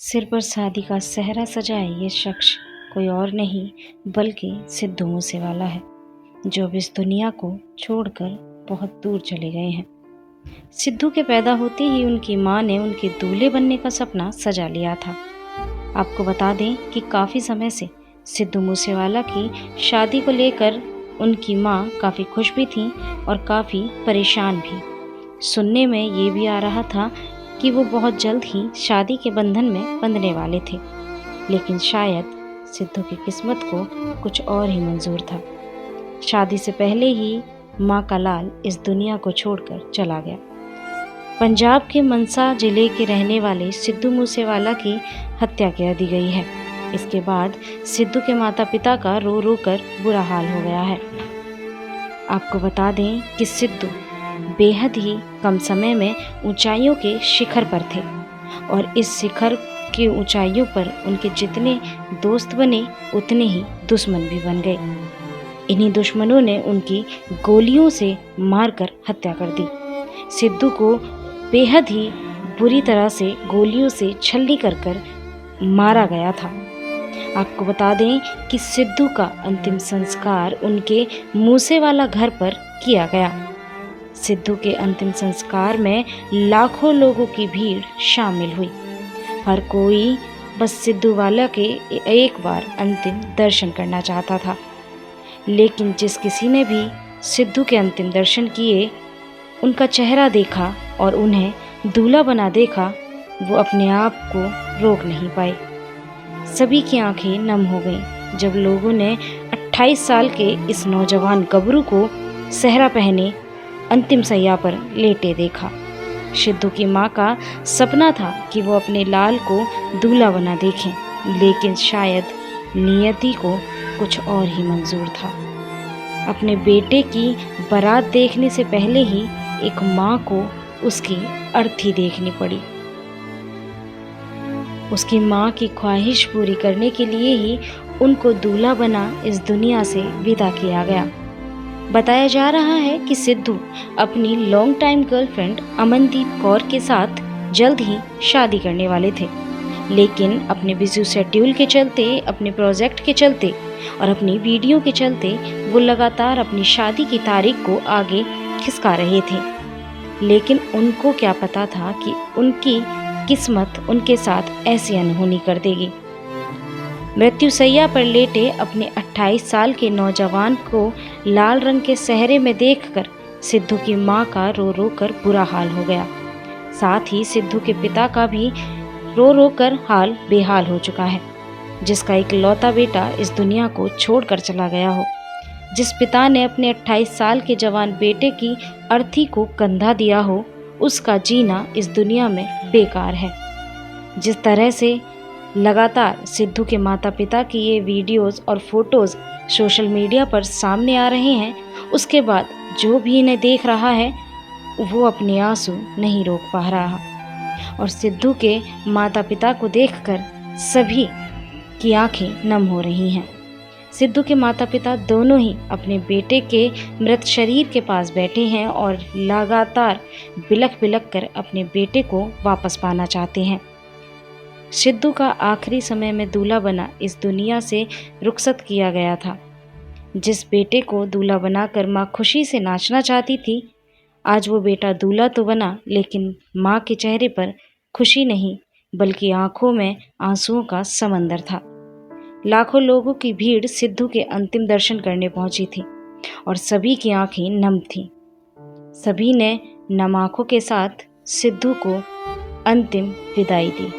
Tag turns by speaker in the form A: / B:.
A: सिर पर शादी का सेहरा सजाए ये शख्स कोई और नहीं बल्कि सिद्धू मूसेवाला है, जो अब इस दुनिया को छोड़कर बहुत दूर चले गए हैं। सिद्धू के पैदा होते ही उनकी मां ने उनके दूल्हे बनने का सपना सजा लिया था। आपको बता दें कि काफ़ी समय से सिद्धू मूसेवाला की शादी को लेकर उनकी मां काफ़ी खुश भी थीं और काफ़ी परेशान भी। सुनने में ये भी आ रहा था कि वो बहुत जल्द ही शादी के बंधन में बंधने वाले थे, लेकिन शायद सिद्धू की किस्मत को कुछ और ही मंजूर था। शादी से पहले ही मां का लाल इस दुनिया को छोड़कर चला गया। पंजाब के मनसा जिले के रहने वाले सिद्धू मूसेवाला की हत्या कर दी गई है। इसके बाद सिद्धू के माता पिता का रो रो कर बुरा हाल हो गया है। आपको बता दें कि सिद्धू बेहद ही कम समय में ऊंचाइयों के शिखर पर थे और इस शिखर की ऊंचाइयों पर उनके जितने दोस्त बने उतने ही दुश्मन भी बन गए। इन्हीं दुश्मनों ने उनकी गोलियों से मारकर हत्या कर दी। सिद्धू को बेहद ही बुरी तरह से गोलियों से छलनी कर मारा गया था। आपको बता दें कि सिद्धू का अंतिम संस्कार उनके मूसेवाला घर पर किया गया। सिद्धू के अंतिम संस्कार में लाखों लोगों की भीड़ शामिल हुई। हर कोई बस सिद्धू वाला के एक बार अंतिम दर्शन करना चाहता था, लेकिन जिस किसी ने भी सिद्धू के अंतिम दर्शन किए, उनका चेहरा देखा और उन्हें दूल्हा बना देखा, वो अपने आप को रोक नहीं पाए। सभी की आंखें नम हो गईं जब लोगों ने 28 साल के इस नौजवान गबरू को सेहरा पहने अंतिम सैया पर लेटे देखा। सिद्धू की मां का सपना था कि वो अपने लाल को दूल्हा बना देखें, लेकिन शायद नियति को कुछ और ही मंजूर था। अपने बेटे की बारात देखने से पहले ही एक मां को उसकी अर्थी देखनी पड़ी। उसकी मां की ख्वाहिश पूरी करने के लिए ही उनको दूल्हा बना इस दुनिया से विदा किया गया। बताया जा रहा है कि सिद्धू अपनी long time girlfriend Amandeep Kaur के साथ जल्द ही शादी करने वाले थे, लेकिन अपने बिजी शेड्यूल के चलते, अपने प्रोजेक्ट के चलते और अपनी वीडियो के चलते वो लगातार अपनी शादी की तारीख को आगे खिसका रहे थे। लेकिन उनको क्या पता था कि उनकी किस्मत उनके साथ ऐसी अनहोनी कर देगी। मृत्युशैया पर लेटे अपने 28 साल के नौजवान को लाल रंग के सेहरे में देखकर सिद्धू की मां का रो रो कर बुरा हाल हो गया। साथ ही सिद्धू के पिता का भी रो रो कर हाल बेहाल हो चुका है, जिसका एक लौता बेटा इस दुनिया को छोड़कर चला गया हो। जिस पिता ने अपने 28 साल के जवान बेटे की अर्थी को कंधा दिया हो, उसका जीना इस दुनिया में बेकार है। जिस तरह से लगातार सिद्धू के माता पिता की ये वीडियोस और फोटोज़ सोशल मीडिया पर सामने आ रहे हैं, उसके बाद जो भी इन्हें देख रहा है वो अपने आंसू नहीं रोक पा रहा और सिद्धू के माता पिता को देखकर सभी की आंखें नम हो रही हैं। सिद्धू के माता पिता दोनों ही अपने बेटे के मृत शरीर के पास बैठे हैं और लगातार बिलख बिलख कर अपने बेटे को वापस पाना चाहते हैं। सिद्धू का आखिरी समय में दूल्हा बना इस दुनिया से रुखसत किया गया था। जिस बेटे को दूल्हा बनाकर माँ खुशी से नाचना चाहती थी, आज वो बेटा दूल्हा तो बना, लेकिन माँ के चेहरे पर खुशी नहीं बल्कि आंखों में आंसुओं का समंदर था। लाखों लोगों की भीड़ सिद्धू के अंतिम दर्शन करने पहुंची थी और सभी की आंखें नम थीं। सभी ने नम आंखों के साथ सिद्धू को अंतिम विदाई दी।